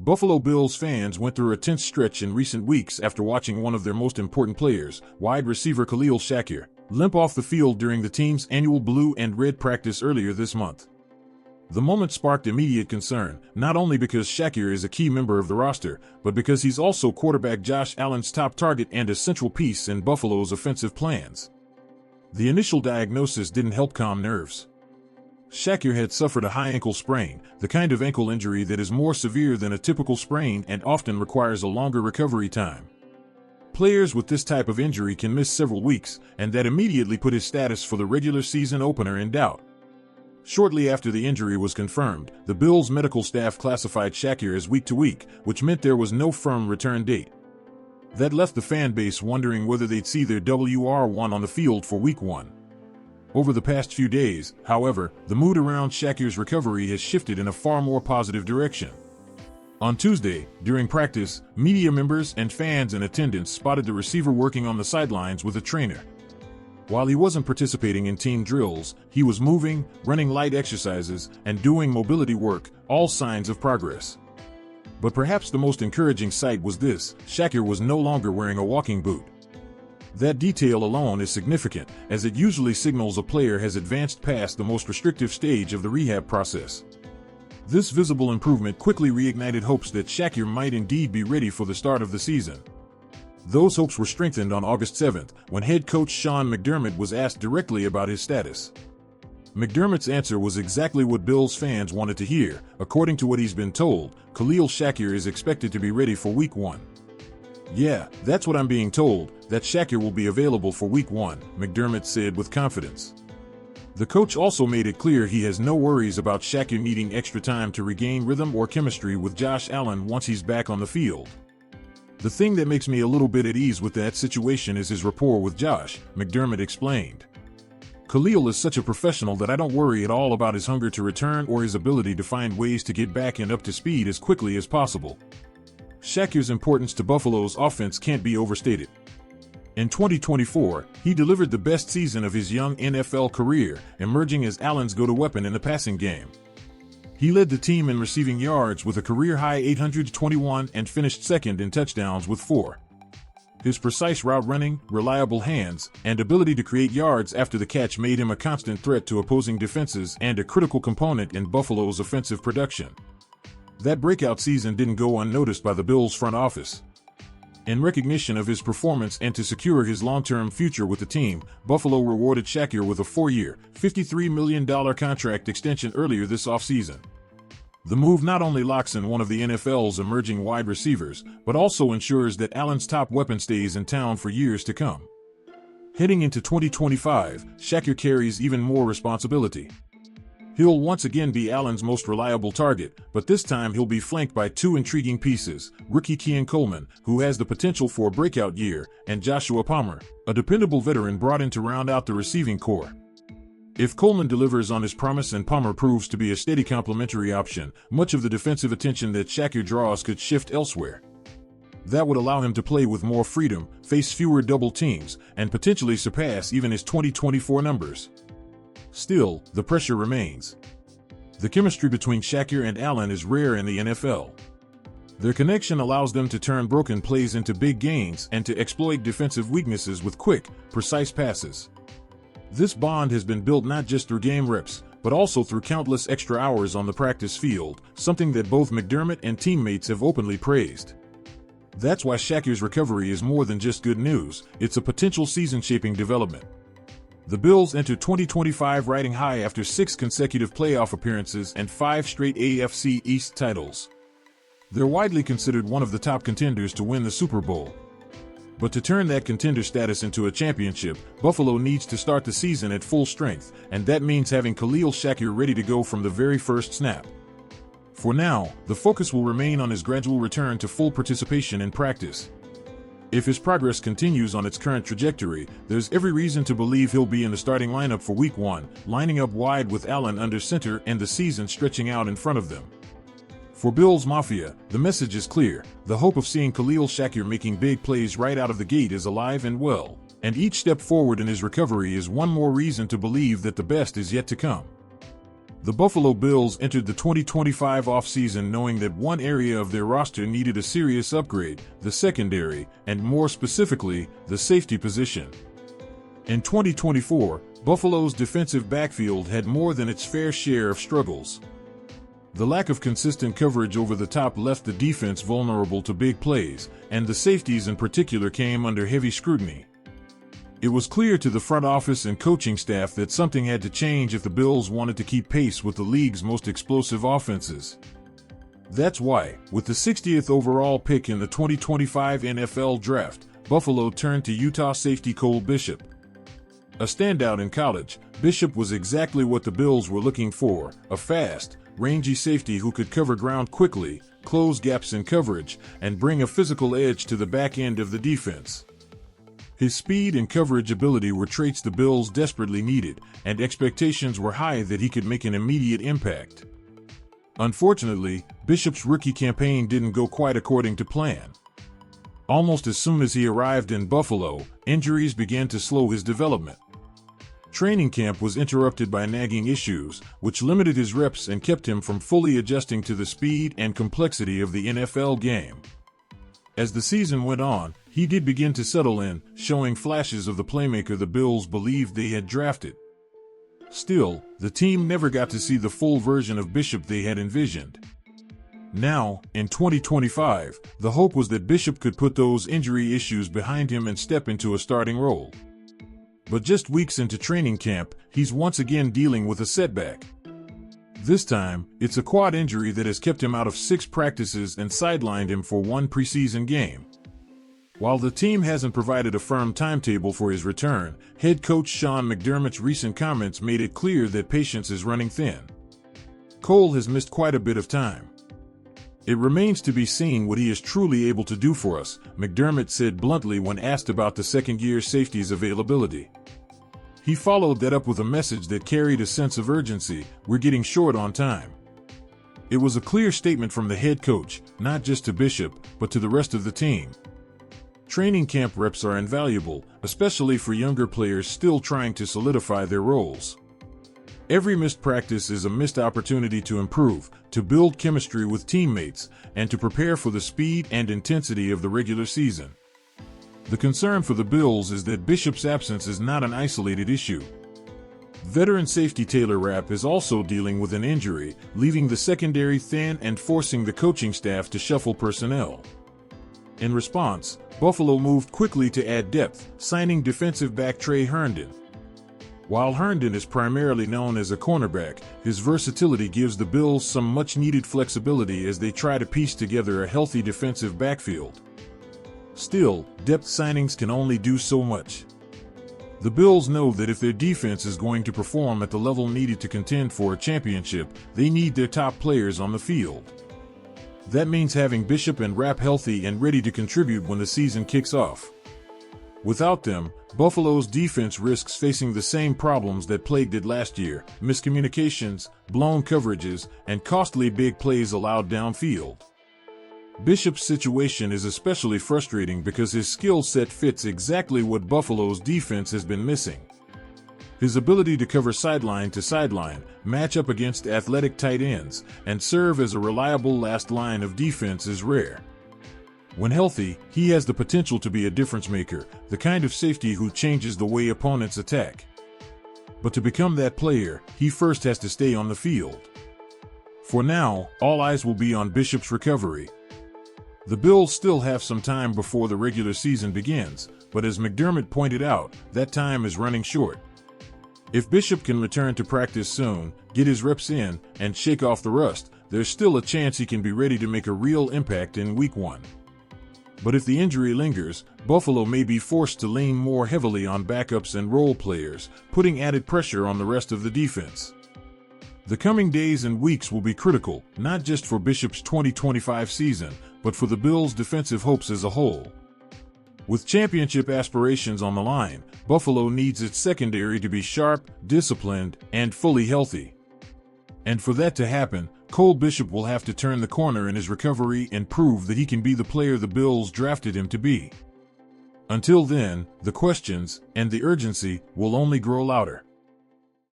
Buffalo Bills fans went through a tense stretch in recent weeks after watching one of their most important players, wide receiver Khalil Shakir, limp off the field during the team's annual blue and red practice earlier this month. The moment sparked immediate concern, not only because Shakir is a key member of the roster, but because he's also quarterback Josh Allen's top target and a central piece in Buffalo's offensive plans. The initial diagnosis didn't help calm nerves. Shakir had suffered a high ankle sprain, the kind of ankle injury that is more severe than a typical sprain and often requires a longer recovery time. Players with this type of injury can miss several weeks, and that immediately put his status for the regular season opener in doubt. Shortly after the injury was confirmed, the Bills' medical staff classified Shakir as week-to-week, which meant there was no firm return date. That left the fan base wondering whether they'd see their WR1 on the field for Week 1. Over the past few days, however, the mood around Shakir's recovery has shifted in a far more positive direction. On Tuesday, during practice, media members and fans in attendance spotted the receiver working on the sidelines with a trainer. While he wasn't participating in team drills, he was moving, running light exercises, and doing mobility work, all signs of progress. But perhaps the most encouraging sight was this: Shakir was no longer wearing a walking boot. That detail alone is significant, as it usually signals a player has advanced past the most restrictive stage of the rehab process. This visible improvement quickly reignited hopes that Shakir might indeed be ready for the start of the season. Those hopes were strengthened on August 7th, when head coach Sean McDermott was asked directly about his status. McDermott's answer was exactly what Bills fans wanted to hear. According to what he's been told, Khalil Shakir is expected to be ready for Week 1. "Yeah, that's what I'm being told, that Shakir will be available for Week 1, McDermott said with confidence. The coach also made it clear he has no worries about Shakir needing extra time to regain rhythm or chemistry with Josh Allen once he's back on the field. "The thing that makes me a little bit at ease with that situation is his rapport with Josh," McDermott explained. "Khalil is such a professional that I don't worry at all about his hunger to return or his ability to find ways to get back and up to speed as quickly as possible." Shakir's importance to Buffalo's offense can't be overstated. In 2024, he delivered the best season of his young NFL career, emerging as Allen's go-to weapon in the passing game. He led the team in receiving yards with a career-high 821 and finished second in touchdowns with 4. His precise route running, reliable hands, and ability to create yards after the catch made him a constant threat to opposing defenses and a critical component in Buffalo's offensive production. That breakout season didn't go unnoticed by the Bills' front office. In recognition of his performance and to secure his long-term future with the team, Buffalo rewarded Shakir with a 4-year, $53 million contract extension earlier this offseason. The move not only locks in one of the NFL's emerging wide receivers, but also ensures that Allen's top weapon stays in town for years to come. Heading into 2025, Shakir carries even more responsibility. He'll once again be Allen's most reliable target, but this time he'll be flanked by two intriguing pieces: rookie Keon Coleman, who has the potential for a breakout year, and Joshua Palmer, a dependable veteran brought in to round out the receiving core. If Coleman delivers on his promise and Palmer proves to be a steady complementary option, much of the defensive attention that Shakir draws could shift elsewhere. That would allow him to play with more freedom, face fewer double teams, and potentially surpass even his 2024 numbers. Still, the pressure remains. The chemistry between Shakir and Allen is rare in the NFL. Their connection allows them to turn broken plays into big gains and to exploit defensive weaknesses with quick, precise passes. This bond has been built not just through game reps, but also through countless extra hours on the practice field, something that both McDermott and teammates have openly praised. That's why Shakir's recovery is more than just good news, it's a potential season-shaping development. The Bills enter 2025 riding high after 6 consecutive playoff appearances and 5 straight AFC East titles. They're widely considered one of the top contenders to win the Super Bowl. But to turn that contender status into a championship, Buffalo needs to start the season at full strength, and that means having Khalil Shakir ready to go from the very first snap. For now, the focus will remain on his gradual return to full participation in practice. If his progress continues on its current trajectory, there's every reason to believe he'll be in the starting lineup for Week 1, lining up wide with Allen under center and the season stretching out in front of them. For Bills Mafia, the message is clear: the hope of seeing Khalil Shakir making big plays right out of the gate is alive and well, and each step forward in his recovery is one more reason to believe that the best is yet to come. The Buffalo Bills entered the 2025 offseason knowing that one area of their roster needed a serious upgrade, the secondary, and more specifically, the safety position. In 2024, Buffalo's defensive backfield had more than its fair share of struggles. The lack of consistent coverage over the top left the defense vulnerable to big plays, and the safeties in particular came under heavy scrutiny. It was clear to the front office and coaching staff that something had to change if the Bills wanted to keep pace with the league's most explosive offenses. That's why, with the 60th overall pick in the 2025 NFL Draft, Buffalo turned to Utah safety Cole Bishop. A standout in college, Bishop was exactly what the Bills were looking for, a fast, rangy safety who could cover ground quickly, close gaps in coverage, and bring a physical edge to the back end of the defense. His speed and coverage ability were traits the Bills desperately needed, and expectations were high that he could make an immediate impact. Unfortunately, Bishop's rookie campaign didn't go quite according to plan. Almost as soon as he arrived in Buffalo, injuries began to slow his development. Training camp was interrupted by nagging issues, which limited his reps and kept him from fully adjusting to the speed and complexity of the NFL game. As the season went on, he did begin to settle in, showing flashes of the playmaker the Bills believed they had drafted. Still, the team never got to see the full version of Bishop they had envisioned. Now, in 2025, the hope was that Bishop could put those injury issues behind him and step into a starting role. But just weeks into training camp, he's once again dealing with a setback. This time, it's a quad injury that has kept him out of 6 practices and sidelined him for 1 preseason game. While the team hasn't provided a firm timetable for his return, head coach Sean McDermott's recent comments made it clear that patience is running thin. Cole has missed quite a bit of time. It remains to be seen what he is truly able to do for us, McDermott said bluntly when asked about the second-year safety's availability. He followed that up with a message that carried a sense of urgency: we're getting short on time. It was a clear statement from the head coach, not just to Bishop, but to the rest of the team. Training camp reps are invaluable, especially for younger players still trying to solidify their roles. Every missed practice is a missed opportunity to improve, to build chemistry with teammates, and to prepare for the speed and intensity of the regular season. The concern for the Bills is that Bishop's absence is not an isolated issue. Veteran safety Taylor Rapp is also dealing with an injury, leaving the secondary thin and forcing the coaching staff to shuffle personnel. In response, Buffalo moved quickly to add depth, signing defensive back Trey Herndon. While Herndon is primarily known as a cornerback, his versatility gives the Bills some much-needed flexibility as they try to piece together a healthy defensive backfield. Still, depth signings can only do so much. The Bills know that if their defense is going to perform at the level needed to contend for a championship, they need their top players on the field. That means having Bishop and Rapp healthy and ready to contribute when the season kicks off. Without them, Buffalo's defense risks facing the same problems that plagued it last year: miscommunications, blown coverages, and costly big plays allowed downfield. Bishop's situation is especially frustrating because his skill set fits exactly what Buffalo's defense has been missing. His ability to cover sideline to sideline, match up against athletic tight ends, and serve as a reliable last line of defense is rare. When healthy, he has the potential to be a difference maker, the kind of safety who changes the way opponents attack. But to become that player, he first has to stay on the field. For now, all eyes will be on Bishop's recovery. The Bills still have some time before the regular season begins, but as McDermott pointed out, that time is running short. If Bishop can return to practice soon, get his reps in, and shake off the rust, there's still a chance he can be ready to make a real impact in Week 1. But if the injury lingers, Buffalo may be forced to lean more heavily on backups and role players, putting added pressure on the rest of the defense. The coming days and weeks will be critical, not just for Bishop's 2025 season, but for the Bills' defensive hopes as a whole. With championship aspirations on the line, Buffalo needs its secondary to be sharp, disciplined, and fully healthy. And for that to happen, Cole Bishop will have to turn the corner in his recovery and prove that he can be the player the Bills drafted him to be. Until then, the questions and the urgency will only grow louder.